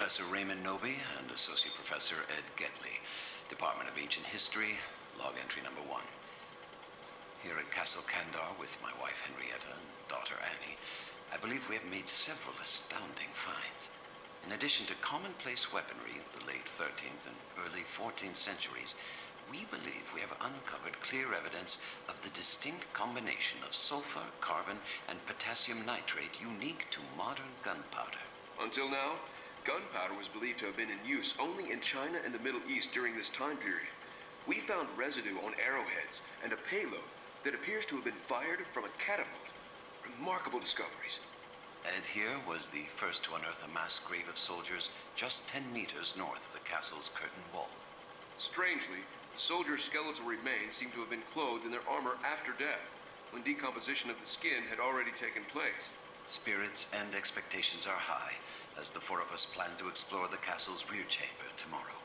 Professor Raymond Knowby and Associate Professor Ed Getley, Department of Ancient History, log entry number 1. Here at Castle Kandar with my wife Henrietta and daughter Annie, I believe we have made several astounding finds. In addition to commonplace weaponry of the late 13th and early 14th centuries, we believe we have uncovered clear evidence of the distinct combination of sulfur, carbon, and potassium nitrate unique to modern gunpowder. Until now, gunpowder was believed to have been in use only in China and the Middle East during this time period. We found residue on arrowheads and a payload that appears to have been fired from a catapult. Remarkable discoveries. Ed here was the first to unearth a mass grave of soldiers just 10 meters north of the castle's curtain wall. Strangely, the soldiers' skeletal remains seem to have been clothed in their armor after death, when decomposition of the skin had already taken place. Spirits and expectations are high, as the 4 of us plan to explore the castle's rear chamber tomorrow.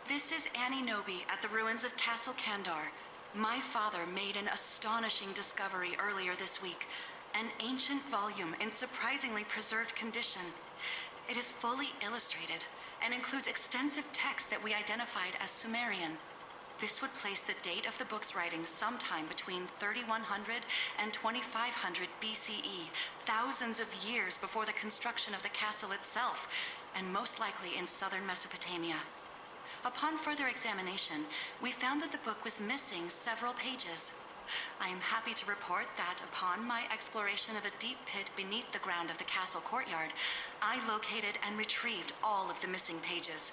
This is Annie Knowby at the ruins of Castle Kandar. My father made an astonishing discovery earlier this week, an ancient volume in surprisingly preserved condition. It is fully illustrated and includes extensive text that we identified as Sumerian. This would place the date of the book's writing sometime between 3100 and 2500 BCE, thousands of years before the construction of the castle itself, and most likely in southern Mesopotamia. Upon further examination, we found that the book was missing several pages. I am happy to report that upon my exploration of a deep pit beneath the ground of the castle courtyard, I located and retrieved all of the missing pages.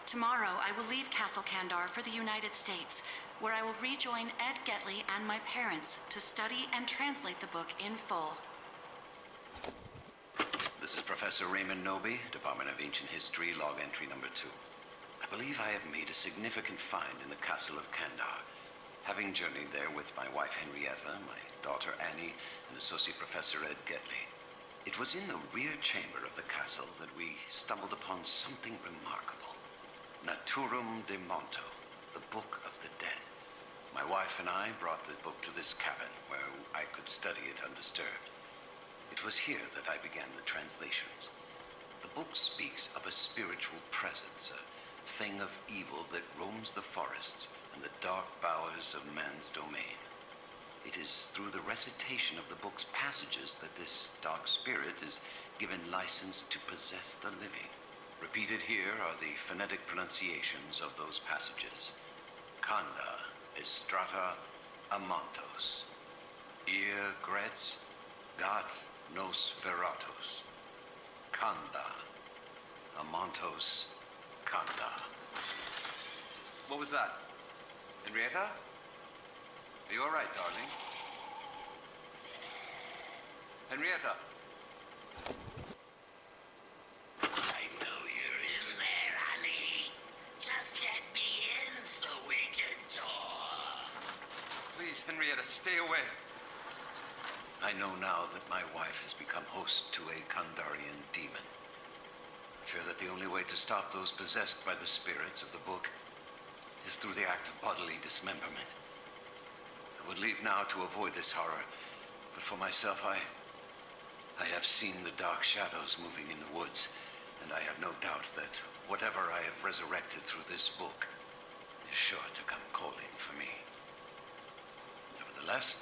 Tomorrow, I will leave Castle Kandar for the United States, where I will rejoin Ed Getley and my parents to study and translate the book in full. This is Professor Raymond Knowby, Department of Ancient History, log entry number 2. I believe I have made a significant find in the Castle of Kandar. Having journeyed there with my wife Henrietta, my daughter Annie, and Associate Professor Ed Getley, it was in the rear chamber of the castle that we stumbled upon something remarkable. Naturum de Monto, the Book of the Dead. My wife and I brought the book to this cabin where I could study it undisturbed. It was here that I began the translations. The book speaks of a spiritual presence, a thing of evil that roams the forests and the dark bowers of man's domain. It is through the recitation of the book's passages that this dark spirit is given license to possess the living. Repeated here are the phonetic pronunciations of those passages. Kanda estrata amantos. Ir gretz gat nos veratos. Kanda amantos Kanda. What was that? Henrietta? Are you all right, darling? Henrietta? I know you're in there, honey. Just let me in so we can talk. Please, Henrietta, stay away. I know now that my wife has become host to a Kandarian demon. I fear that the only way to stop those possessed by the spirits of the book is through the act of bodily dismemberment. I would leave now to avoid this horror, but for myself, I have seen the dark shadows moving in the woods, and I have no doubt that whatever I have resurrected through this book is sure to come calling for me. Nevertheless,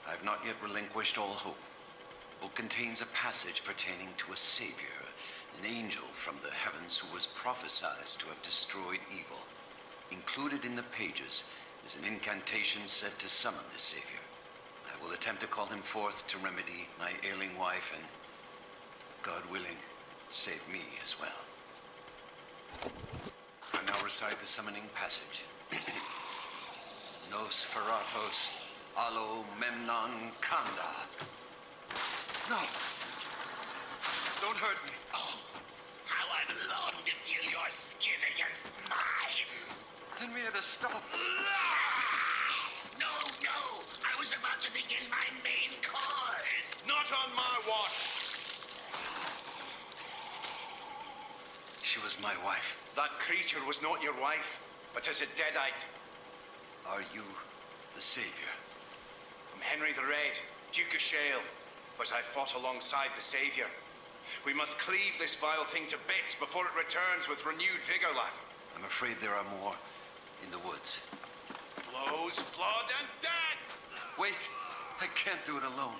I have not yet relinquished all hope. The book contains a passage pertaining to a savior, an angel from the heavens who was prophesied to have destroyed evil. Included in the pages is an incantation said to summon this savior. I will attempt to call him forth to remedy my ailing wife and, God willing, save me as well. I now recite the summoning passage. Nos feratos alo memnon kanda. No! Don't hurt me. Oh, how I've longed to feel your skin against mine. Henrietta, stop! No, no! I was about to begin my main course! Not on my watch! She was my wife. That creature was not your wife, but is a deadite. Are you the savior? I'm Henry the Red, Duke of Shale, but I fought alongside the Savior. We must cleave this vile thing to bits before it returns with renewed vigor, lad. I'm afraid there are more in the woods. Blows, blood, and death! Wait! I can't do it alone.